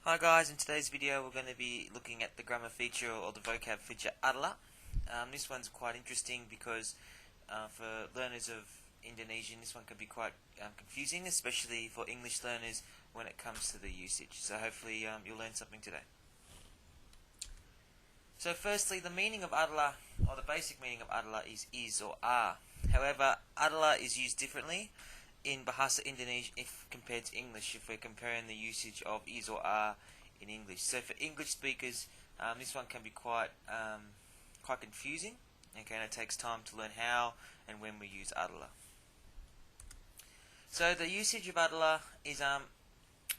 Hi guys, in today's video we're going to be looking at the grammar feature or the vocab feature Adalah. This one's quite interesting because for learners of Indonesian this one can be quite confusing, especially for English learners when it comes to the usage. So hopefully you'll learn something today. So firstly, the meaning of Adalah, or the basic meaning of Adalah is or are. However, Adalah is used differently in Bahasa Indonesia if compared to English, if we're comparing the usage of is or are in English. So for English speakers, this one can be quite confusing, okay, and it takes time to learn how and when we use Adalah. So the usage of Adalah is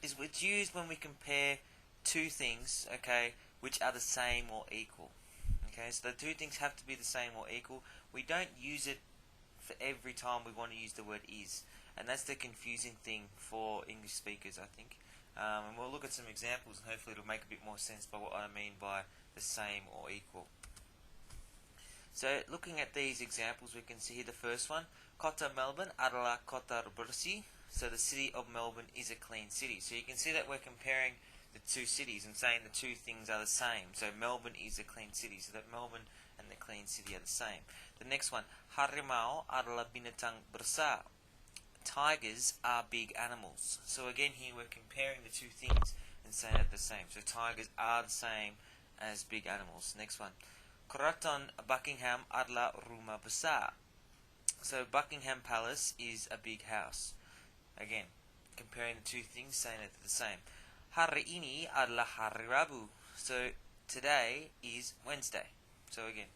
it's used when we compare two things, okay, which are the same or equal. Okay, so the two things have to be the same or equal. We don't use it for every time we want to use the word is. And that's the confusing thing for English speakers, I think. And we'll look at some examples and hopefully it'll make a bit more sense by what I mean by the same or equal. So looking at these examples, we can see here the first one. Kota Melbourne adalah kota bersih. So the city of Melbourne is a clean city. So you can see that we're comparing the two cities and saying the two things are the same. So Melbourne is a clean city. So that Melbourne and the clean city are the same. The next one. Harimau adalah binatang besar. Tigers are big animals. So again here we're comparing the two things and saying they're the same. So tigers are the same as big animals. Next one. Keraton Buckingham adalah rumah besar. So Buckingham Palace is a big house. Again, comparing the two things, saying that they're the same. Hari ini adalah hari Rabu. So today is Wednesday. So again,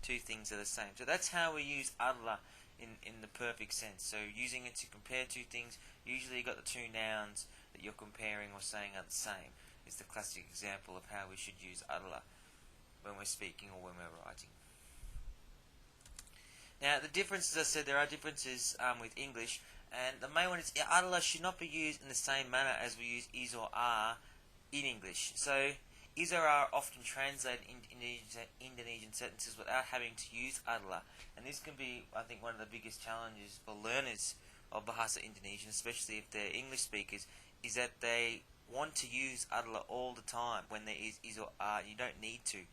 two things are the same. So that's how we use Adalah in the perfect sense. So using it to compare two things, usually you've got the two nouns that you're comparing or saying are the same. It's the classic example of how we should use Adalah when we're speaking or when we're writing. Now the differences, as I said, there are differences with English, and the main one is Adalah should not be used in the same manner as we use is or are in English. So is or are often translated into Indonesian sentences without having to use Adalah. And this can be, I think, one of the biggest challenges for learners of Bahasa Indonesian, especially if they're English speakers, is that they want to use Adalah all the time when there is or are. You don't need to.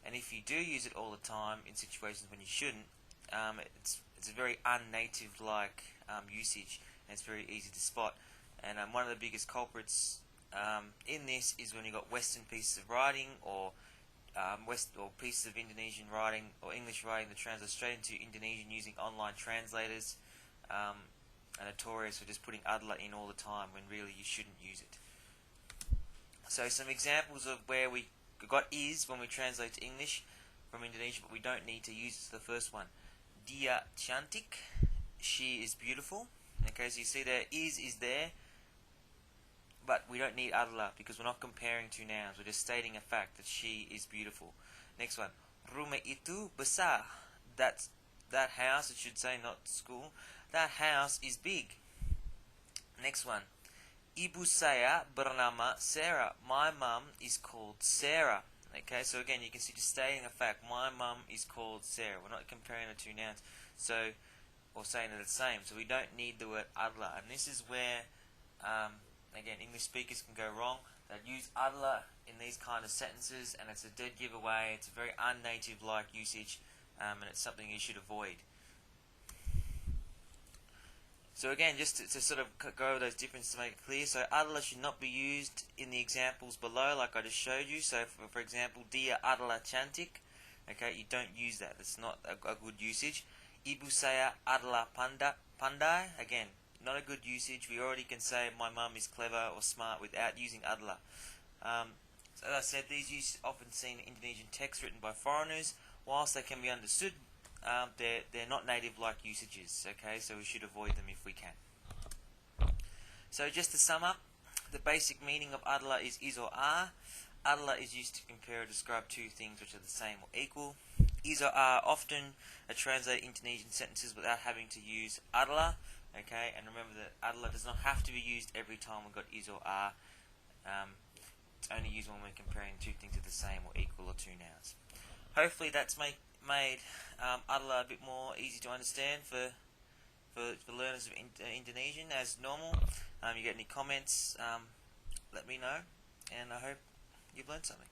And if you do use it all the time in situations when you shouldn't, it's a very unnative-like usage, and it's very easy to spot. And one of the biggest culprits in this is when you've got Western pieces of writing or pieces of Indonesian writing or English writing that translate straight into Indonesian using online translators, are notorious for just putting Adalah in all the time when really you shouldn't use it. So some examples of where we got is when we translate to English from Indonesian, but we don't need to use it. The first one, Dia cantik, she is beautiful. Okay, so you see there is there, but we don't need Adalah because we're not comparing two nouns. We're just stating a fact that she is beautiful. Next one. Rumah itu besar. That house, it should say, not school. That house is big. Next one. Ibu saya bernama Sarah. My mum is called Sarah. Okay, so again, you can see just stating a fact. My mum is called Sarah. We're not comparing the two nouns. So, or saying they're the same. So we don't need the word Adalah. And this is where again, English speakers can go wrong. They use Adalah in these kind of sentences, and it's a dead giveaway. It's a very unnative-like usage, and it's something you should avoid. So again, just to sort of go over those differences to make it clear. So Adalah should not be used in the examples below, like I just showed you. So for example, Dia adalah cantik. Okay, you don't use that. It's not a good usage. Ibu saya adalah pandai. Again, not a good usage. We already can say my mum is clever or smart without using Adalah. So as I said, these uses are often seen in Indonesian texts written by foreigners. Whilst they can be understood, they're not native-like usages. Okay, so we should avoid them if we can. So just to sum up, the basic meaning of Adalah is or are. Adalah is used to compare or describe two things which are the same or equal. Is or are often translated into Indonesian sentences without having to use Adalah. Okay, and remember that Adalah does not have to be used every time we've got is or are. It's only used when we're comparing two things that are the same or equal or two nouns. Hopefully that's made Adalah a bit more easy to understand for learners of Indonesian as normal. You get any comments, let me know, and I hope you've learned something.